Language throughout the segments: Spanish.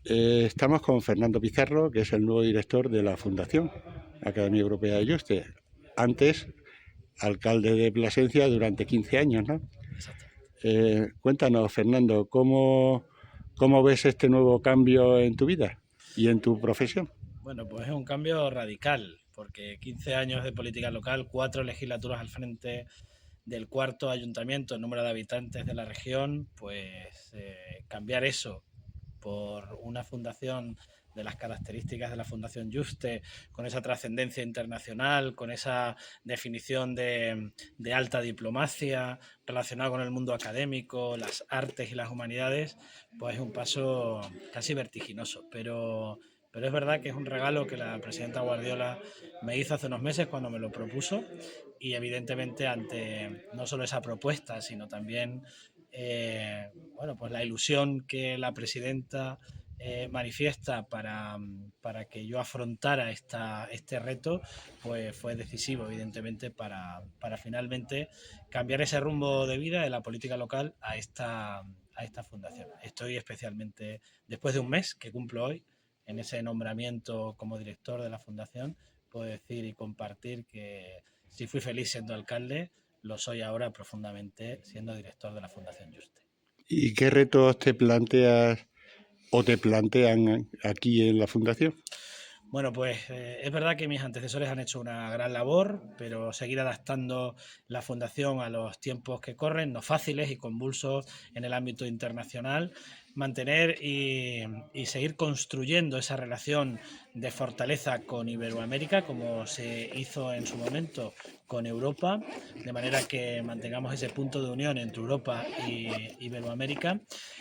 Estamos con Fernando Pizarro, que es el nuevo director de la Fundación Academia Europea de Yuste. Antes, alcalde de Plasencia durante 15 años, ¿no? Exactamente. Cuéntanos, Fernando, ¿cómo ves este nuevo cambio en tu vida y en tu profesión? Bueno, pues es un cambio radical, porque 15 años de política local, 4 legislaturas al frente del cuarto ayuntamiento en número de habitantes de la región, pues cambiar eso por una fundación de las características de la Fundación Juste, con esa trascendencia internacional, con esa definición de alta diplomacia relacionada con el mundo académico, las artes y las humanidades, pues es un paso casi vertiginoso. Pero es verdad que es un regalo que la presidenta Guardiola me hizo hace unos meses cuando me lo propuso y evidentemente ante no solo esa propuesta, sino también bueno, pues la ilusión que la presidenta manifiesta para que yo afrontara este reto, pues fue decisivo, evidentemente, para finalmente cambiar ese rumbo de vida de la política local a esta fundación. Estoy especialmente, después de un mes que cumplo hoy, en ese nombramiento como director de la fundación, puedo decir y compartir que si fui feliz siendo alcalde, lo soy ahora profundamente siendo director de la Fundación Juste. ¿Y qué retos te planteas o te plantean aquí en la Fundación? Bueno, pues es verdad que mis antecesores han hecho una gran labor, pero seguir adaptando la fundación a los tiempos que corren, no fáciles y convulsos en el ámbito internacional, mantener y seguir construyendo esa relación de fortaleza con Iberoamérica, como se hizo en su momento con Europa, de manera que mantengamos ese punto de unión entre Europa y Iberoamérica.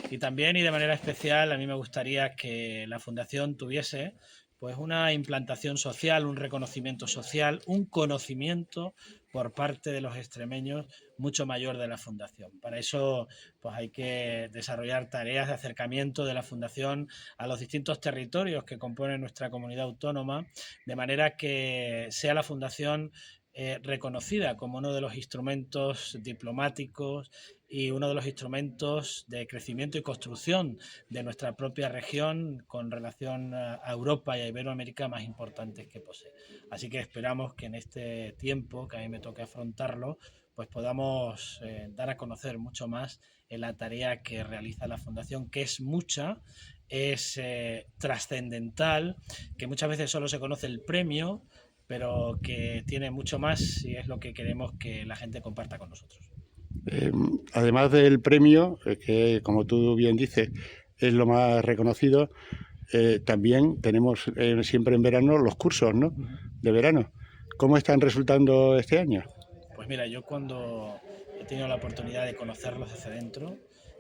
Y también, y de manera especial, a mí me gustaría que la fundación tuviese pues una implantación social, un reconocimiento social, un conocimiento por parte de los extremeños mucho mayor de la fundación. Para eso pues hay que desarrollar tareas de acercamiento de la fundación a los distintos territorios que componen nuestra comunidad autónoma, de manera que sea la fundación reconocida como uno de los instrumentos diplomáticos y uno de los instrumentos de crecimiento y construcción de nuestra propia región con relación a Europa y a Iberoamérica más importantes que posee. Así que esperamos que en este tiempo que a mí me toque afrontarlo, pues podamos dar a conocer mucho más en la tarea que realiza la Fundación, que es mucha, es trascendental, que muchas veces solo se conoce el premio, pero que tiene mucho más y es lo que queremos que la gente comparta con nosotros. Eh, Además del premio, que como tú bien dices, es lo más reconocido, también tenemos siempre en verano los cursos, ¿no? De verano. ¿Cómo están resultando este año? Pues mira, yo cuando he tenido la oportunidad de conocerlos desde dentro,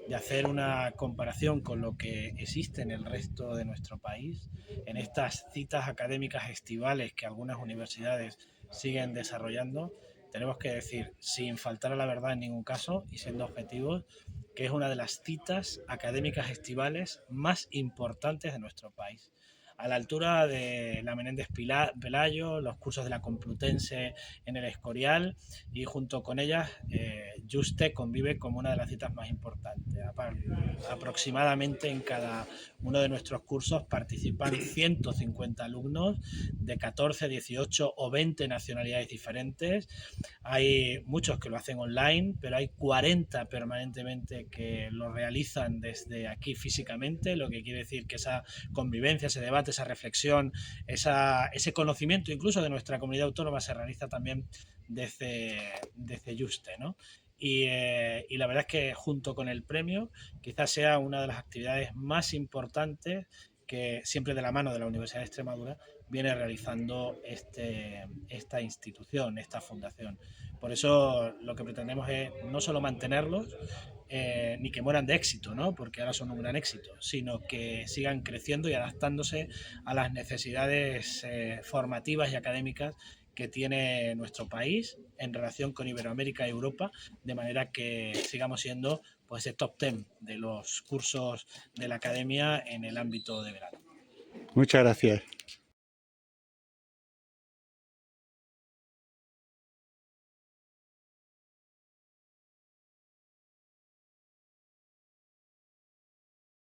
de hacer una comparación con lo que existe en el resto de nuestro país, en estas citas académicas estivales que algunas universidades siguen desarrollando, tenemos que decir, sin faltar a la verdad en ningún caso y siendo objetivos, que es una de las citas académicas estivales más importantes de nuestro país. A la altura de la Menéndez Pelayo, los cursos de la Complutense en el Escorial, y junto con ellas Juste convive como una de las citas más importantes. Aproximadamente en cada uno de nuestros cursos participan 150 alumnos de 14, 18 o 20 nacionalidades diferentes. Hay muchos que lo hacen online, pero hay 40 permanentemente que lo realizan desde aquí físicamente, lo que quiere decir que esa convivencia, ese debate, esa reflexión, ese conocimiento incluso de nuestra comunidad autónoma se realiza también desde Juste, ¿no? Y la verdad es que junto con el premio quizás sea una de las actividades más importantes que siempre de la mano de la Universidad de Extremadura viene realizando esta institución, esta fundación. Por eso lo que pretendemos es no solo mantenerlos, ni que mueran de éxito, ¿no? Porque ahora son un gran éxito, sino que sigan creciendo y adaptándose a las necesidades formativas y académicas que tiene nuestro país en relación con Iberoamérica y Europa, de manera que sigamos siendo pues el top 10 de los cursos de la academia en el ámbito de verano. Muchas gracias.